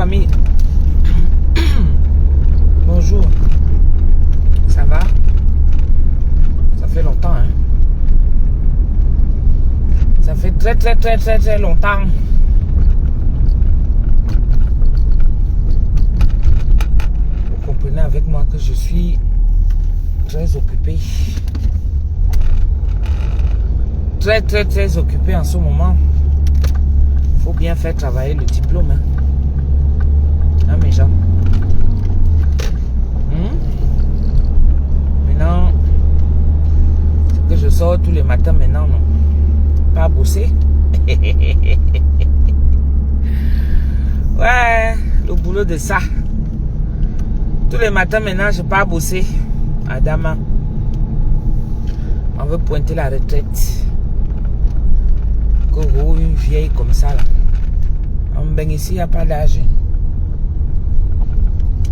ami. Bonjour. Ça va? Ça fait longtemps, hein? Ça fait très longtemps. Vous comprenez avec moi que je suis très occupé. Très occupé en ce moment. Faut bien faire travailler le diplôme, hein? Hein, mes gens? Maintenant, c'est que je sors tous les matins maintenant, non? Pas bosser. Ouais, le boulot de ça. Tous les matins maintenant, je pars bosser à Dama. On veut pointer la retraite. Une vieille comme ça là. En Mbeng ici, il n'y a pas d'âge.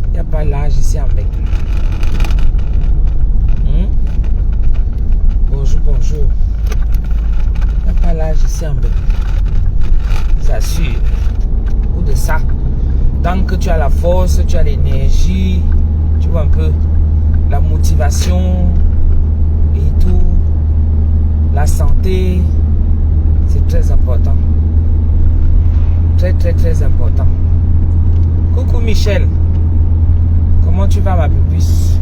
Il n'y a pas d'âge ici en Mbeng. Bonjour. Il n'y a pas d'âge ici en Mbeng. J'assure. Ou de ça. Tant que tu as la force, tu as l'énergie, tu vois un peu la motivation et tout, la santé. C'est très important. Très important. Coucou Michel. Comment tu vas ma pupusse?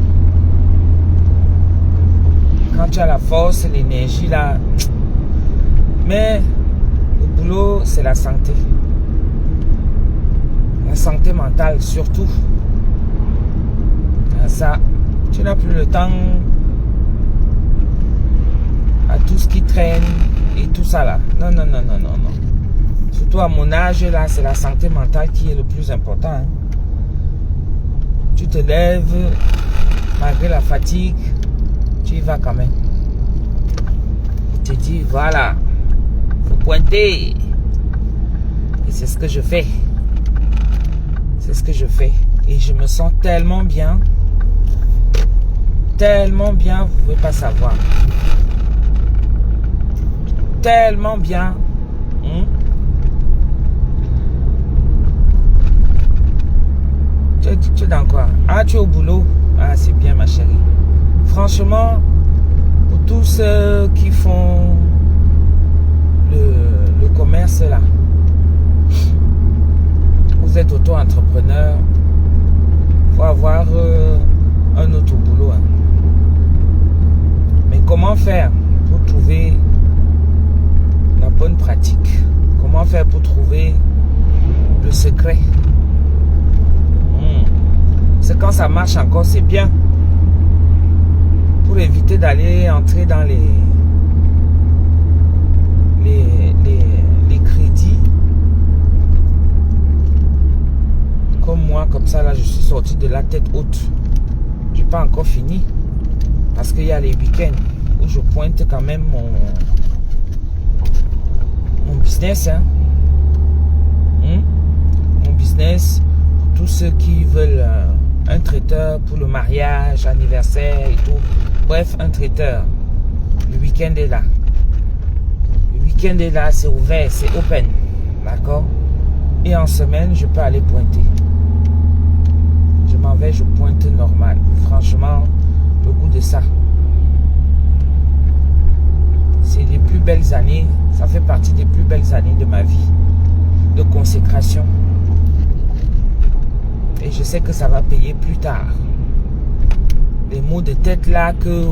Quand tu as la force, l'énergie là. Mais le boulot, c'est la santé. La santé mentale surtout. Ça, tu n'as plus le temps à tout ce qui traîne et tout ça là. Non. Surtout à mon âge là, c'est la santé mentale qui est le plus important. Hein. Tu te lèves, malgré la fatigue, tu y vas quand même. Tu te dis, voilà, faut pointer. Et c'est ce que je fais. C'est ce que je fais. Et je me sens tellement bien. Tellement bien, vous ne pouvez pas savoir. Tellement bien. Tu es dans quoi? Ah, tu es au boulot? Ah, c'est bien ma chérie. Franchement, pour tous ceux qui font le commerce là, vous êtes auto-entrepreneur, il faut avoir un autre boulot. Hein. Mais comment faire pour trouver la bonne pratique? Comment faire pour trouver le secret? C'est quand ça marche encore, c'est bien. Pour éviter d'aller entrer dans les crédits. Comme moi, comme ça, là, je suis sorti de la tête haute. Je n'ai pas encore fini. Parce qu'il y a les week-ends où je pointe quand même mon business. Hein. Mon business, pour tous ceux qui veulent un traiteur pour le mariage, anniversaire et tout. Bref, un traiteur. Le week-end est là. Le week-end est là, c'est ouvert, c'est open. D'accord? Et en semaine, je peux aller pointer. Je m'en vais, je pointe normal. Franchement, le goût de ça. C'est les plus belles années. Ça fait partie des plus belles années de ma vie. De consécration. Et je sais que ça va payer plus tard. Les mots de tête là que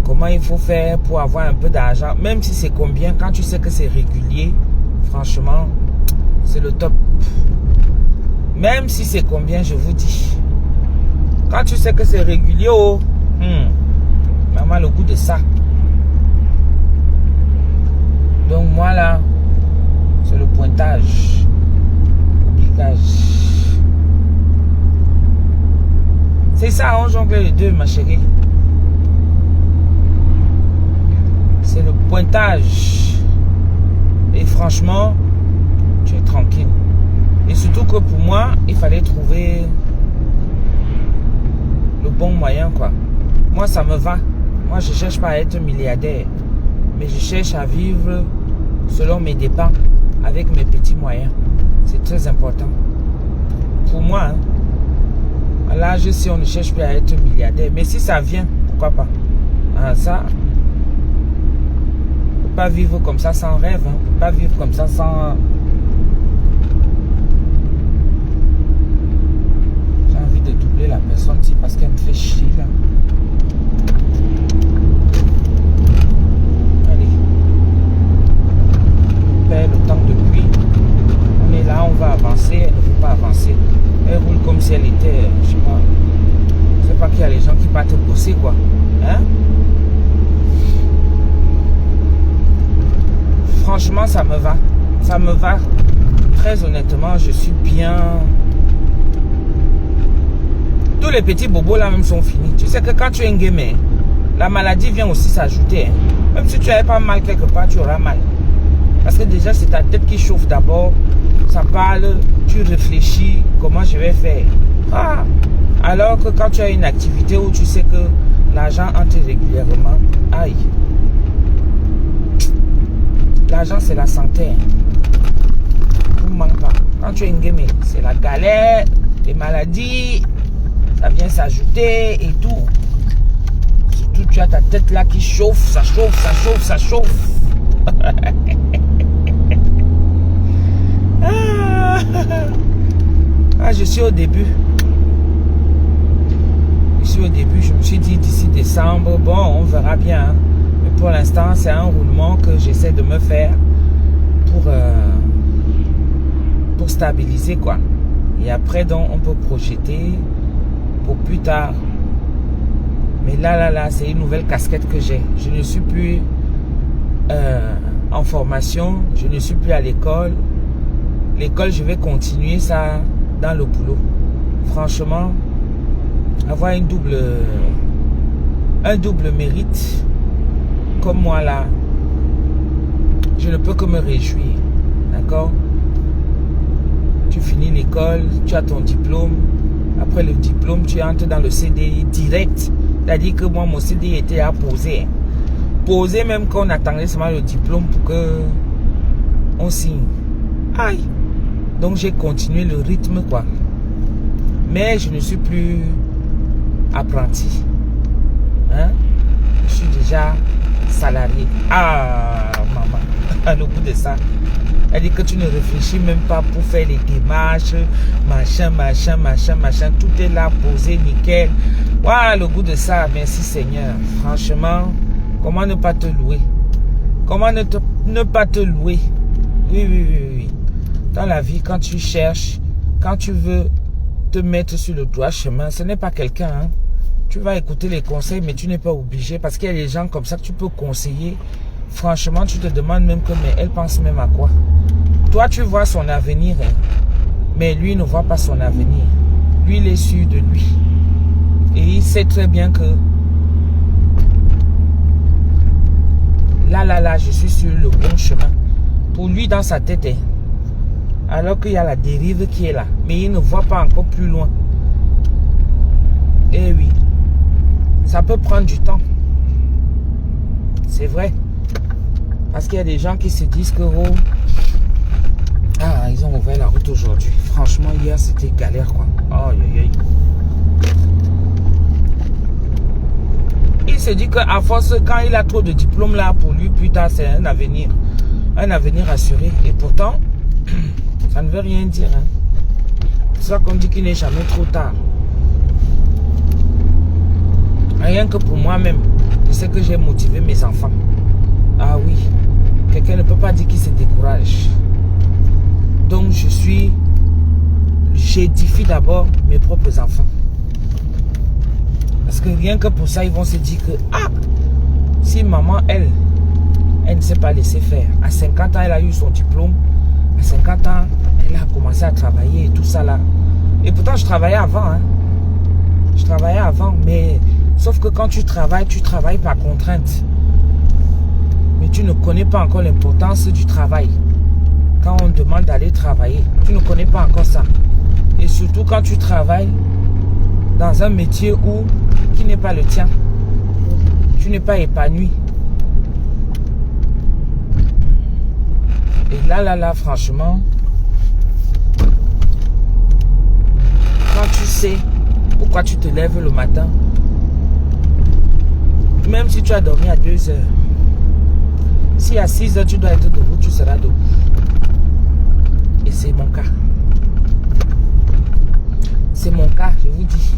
comment il faut faire pour avoir un peu d'argent. Même si c'est combien, quand tu sais que c'est régulier, franchement, c'est le top. Même si c'est combien, je vous dis. Quand tu sais que c'est régulier, maman, le goût de ça. Donc moi là, c'est le pointage. C'est ça, on jongle les deux, ma chérie. C'est le pointage. Et franchement, tu es tranquille. Et surtout que pour moi, il fallait trouver le bon moyen, quoi. Moi, ça me va. Moi, je cherche pas à être milliardaire. Mais je cherche à vivre selon mes dépenses, avec mes petits moyens. C'est très important. Pour moi, hein, à l'âge, si on ne cherche plus à être milliardaire, mais si ça vient, pourquoi pas? Hein, ça, on ne peut pas vivre comme ça sans rêve. Hein. On ne peut pas vivre comme ça sans... J'ai envie de doubler la personne ici parce qu'elle me fait chier là. Le temps de pluie, on est là, on va avancer, elle ne veut pas avancer, elle roule comme si elle était, je sais pas qu'il y a les gens qui partent bosser quoi, hein? Franchement ça me va, très honnêtement, je suis bien. Tous les petits bobos là même sont finis, tu sais que quand tu es un gamer, la maladie vient aussi s'ajouter, hein? Même si tu n'avais pas mal quelque part, tu auras mal. Parce que déjà, c'est ta tête qui chauffe d'abord. Ça parle, tu réfléchis, comment je vais faire. Ah, alors que quand tu as une activité où tu sais que l'argent entre régulièrement, aïe. L'argent, c'est la santé. Ne manque pas. Quand tu es une gamer, c'est la galère, les maladies, ça vient s'ajouter et tout. Surtout, tu as ta tête là qui chauffe, ça chauffe, ça chauffe, ça chauffe. Ah, je suis au début. Je me suis dit d'ici décembre, bon, on verra bien. Hein. Mais pour l'instant, c'est un roulement que j'essaie de me faire pour stabiliser quoi. Et après, donc, on peut projeter pour plus tard. Mais là, c'est une nouvelle casquette que j'ai. Je ne suis plus en formation, je ne suis plus à l'école. L'école, je vais continuer ça dans le boulot. Franchement, avoir un double mérite comme moi là, je ne peux que me réjouir. D'accord? Tu finis l'école, tu as ton diplôme. Après le diplôme, tu entres dans le CDI direct. C'est-à-dire que moi, mon CDI était à poser. Poser même qu'on attendait seulement le diplôme pour que on signe. Aïe! Donc j'ai continué le rythme quoi. Mais je ne suis plus apprenti. Hein? Je suis déjà salarié. Ah maman, le bout de ça. Elle dit que tu ne réfléchis même pas pour faire les démarches, machin. Tout est là posé, nickel. Waouh, le goût de ça, merci Seigneur. Franchement, comment ne pas te louer? Comment ne pas te louer? Oui. Dans la vie, quand tu cherches, quand tu veux te mettre sur le droit chemin, ce n'est pas quelqu'un. Hein. Tu vas écouter les conseils, mais tu n'es pas obligé. Parce qu'il y a des gens comme ça que tu peux conseiller. Franchement, tu te demandes même que, mais elle pense même à quoi? Toi, tu vois son avenir, hein, mais lui ne voit pas son avenir. Lui, il est sûr de lui. Et il sait très bien que là, je suis sur le bon chemin. Pour lui, dans sa tête, hein, alors qu'il y a la dérive qui est là. Mais il ne voit pas encore plus loin. Eh oui, ça peut prendre du temps. C'est vrai. Parce qu'il y a des gens qui se disent que oh, ils ont ouvert la route aujourd'hui. Franchement, hier, c'était galère, quoi. Aïe. Il se dit qu'à force, quand il a trop de diplômes là, pour lui, plus tard, c'est un avenir assuré. Et pourtant, ça ne veut rien dire. Hein. C'est ça qu'on dit qu'il n'est jamais trop tard. Rien que pour moi-même, je sais que j'ai motivé mes enfants. Ah oui, quelqu'un ne peut pas dire qu'il se décourage. Donc j'édifie d'abord mes propres enfants. Parce que rien que pour ça, ils vont se dire que si maman, elle ne s'est pas laissée faire. À 50 ans, elle a eu son diplôme. À 50 ans, elle a commencé à travailler et tout ça là. Et pourtant, je travaillais avant. Hein. Je travaillais avant, mais sauf que quand tu travailles par contrainte. Mais tu ne connais pas encore l'importance du travail. Quand on te demande d'aller travailler, tu ne connais pas encore ça. Et surtout quand tu travailles dans un métier qui n'est pas le tien. Tu n'es pas épanoui. Et là, franchement, quand tu sais pourquoi tu te lèves le matin, même si tu as dormi à 2 heures, si à 6 heures tu dois être debout, tu seras debout. Et c'est mon cas. C'est mon cas, je vous dis.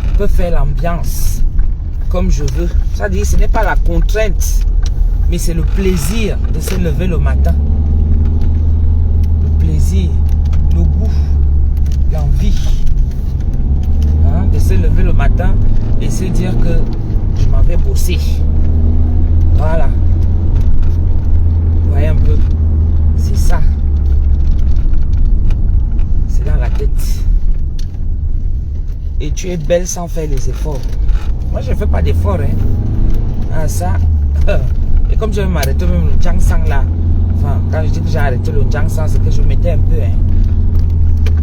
Je peux faire l'ambiance comme je veux. Ça dit, ce n'est pas la contrainte, mais c'est le plaisir de se lever le matin. Le plaisir, le goût, l'envie, hein, de se lever le matin et se dire que je m'en vais bosser. Voilà. Vous voyez un peu, c'est ça. C'est dans la tête. Et tu es belle sans faire les efforts. Moi, je ne fais pas d'efforts. Hein. Ah, ça. Et comme je vais m'arrêter même le Jiangsang là. Enfin, quand je dis que j'ai arrêté le Jiangsang, c'est que je mettais un peu. Hein,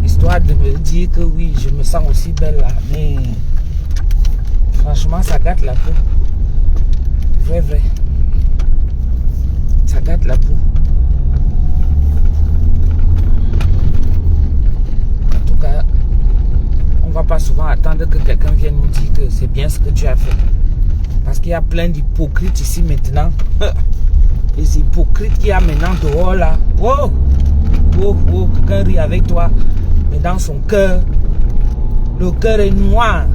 histoire de me dire que oui, je me sens aussi belle là. Mais franchement, ça gâte la peau. Vrai, vrai. Ça gâte la peau. En tout cas, on ne va pas souvent attendre que quelqu'un vienne nous dire que c'est bien ce que tu as fait. Parce qu'il y a plein d'hypocrites ici maintenant. Les hypocrites qu'il y a maintenant dehors là. Oh, oh, oh, quelqu'un rit avec toi. Mais dans son cœur, le cœur est noir.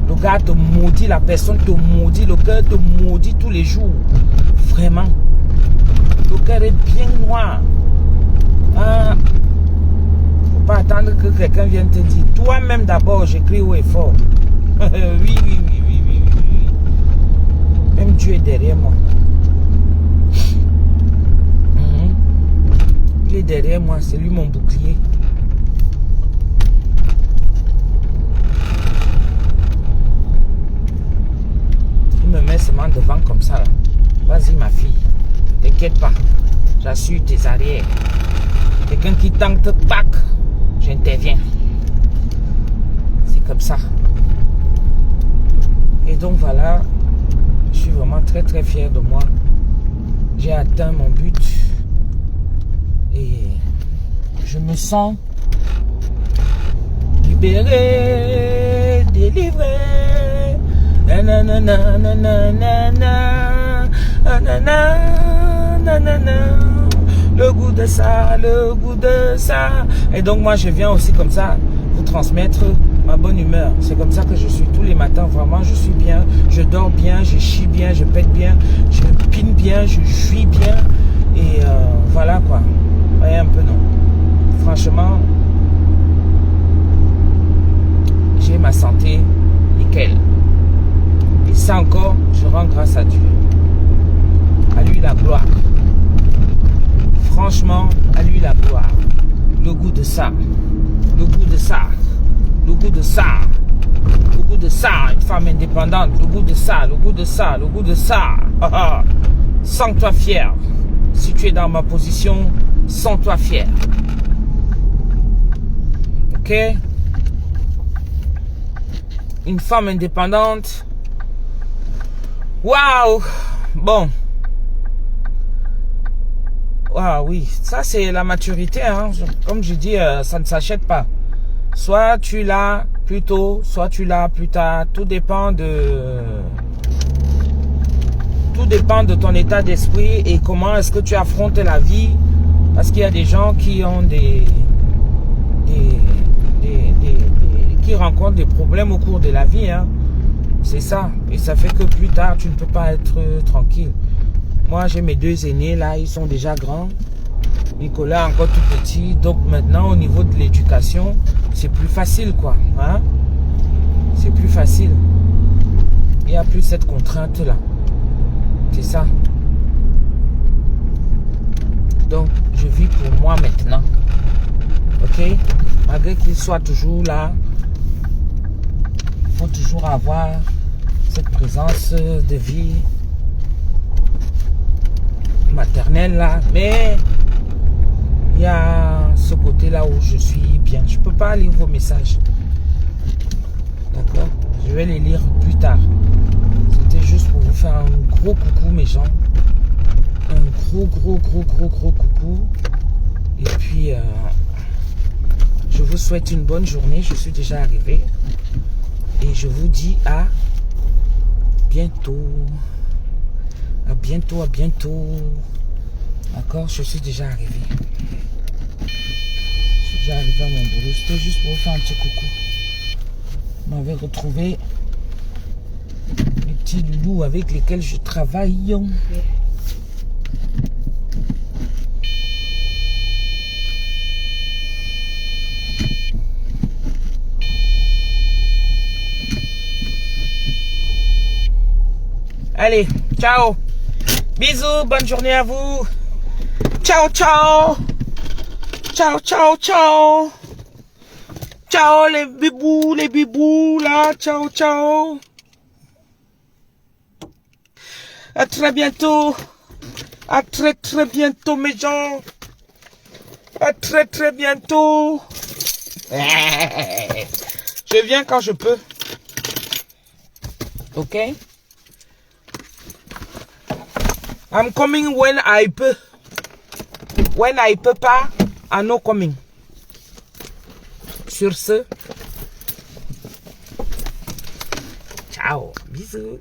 Le gars te maudit, la personne te maudit, le cœur te maudit tous les jours. Vraiment. Le cœur est bien noir. Ah. Faut pas attendre que quelqu'un vienne te dire. Toi-même d'abord, j'écris haut et fort. Oui, oui, oui, oui, oui, oui. Même Dieu est derrière moi. Il est derrière moi, c'est lui mon bouclier. Il me met seulement devant comme ça. Vas-y ma fille, t'inquiète pas, j'assure tes arrières. Quelqu'un qui tente, tac, j'interviens. C'est comme ça. Et donc voilà, je suis vraiment très très fier de moi. J'ai atteint mon but. Et je me sens libéré, délivré. Nanana, nanana, nanana, nanana. Le goût de ça, le goût de ça. Et donc moi je viens aussi comme ça vous transmettre ma bonne humeur. C'est comme ça que je suis tous les matins. Vraiment je suis bien, je dors bien, je chie bien, je pète bien, je pine bien, je jouis bien. Et voilà quoi. Vous voyez un peu, non? Franchement, j'ai ma santé nickel. Et ça encore, je rends grâce à Dieu. À lui la gloire. Franchement, à lui la gloire. Le goût de ça. Le goût de ça. Le goût de ça. Le goût de ça. Une femme indépendante. Le goût de ça. Le goût de ça. Le goût de ça. Sens-toi fier. Si tu es dans ma position, sens-toi fier. Ok? Une femme indépendante. Waouh! Bon. Waouh, oui. Ça, c'est la maturité. Hein. Comme je dis, ça ne s'achète pas. Soit tu l'as plus tôt, soit tu l'as plus tard. Tout dépend de... Tout dépend de ton état d'esprit et comment est-ce que tu affrontes la vie. Parce qu'il y a des gens qui ont qui rencontrent des problèmes au cours de la vie. Hein. C'est ça. Et ça fait que plus tard, tu ne peux pas être tranquille. Moi, j'ai mes 2 aînés là, ils sont déjà grands. Nicolas encore tout petit. Donc maintenant, au niveau de l'éducation, c'est plus facile quoi. Hein? C'est plus facile. Il n'y a plus cette contrainte là. C'est ça. Donc, je vis pour moi maintenant. Ok? Malgré qu'il soit toujours là, il faut toujours avoir cette présence de vie maternelle là. Mais il y a ce côté là où je suis bien. Je ne peux pas lire vos messages. D'accord? Je vais les lire plus tard. C'était juste pour vous faire un gros coucou mes gens. Un gros coucou. Et puis je Je vous souhaite une bonne journée. Je suis déjà arrivé. Et je vous dis à bientôt. À bientôt, à bientôt. D'accord, je suis déjà arrivé. Je suis déjà arrivé à mon boulot. C'était juste pour vous faire un petit coucou. Vous m'avez retrouvé les petits loulous avec lesquels je travaille. Allez, ciao. Bisous, bonne journée à vous. Ciao, ciao. Ciao, ciao, ciao. Ciao les bibous là. Ciao, ciao. À très bientôt. À très bientôt mes gens. À très bientôt. Je viens quand je peux. Ok? I'm coming when I peux. When I peux pas, I'm not coming. Sur ce, ciao, bisous.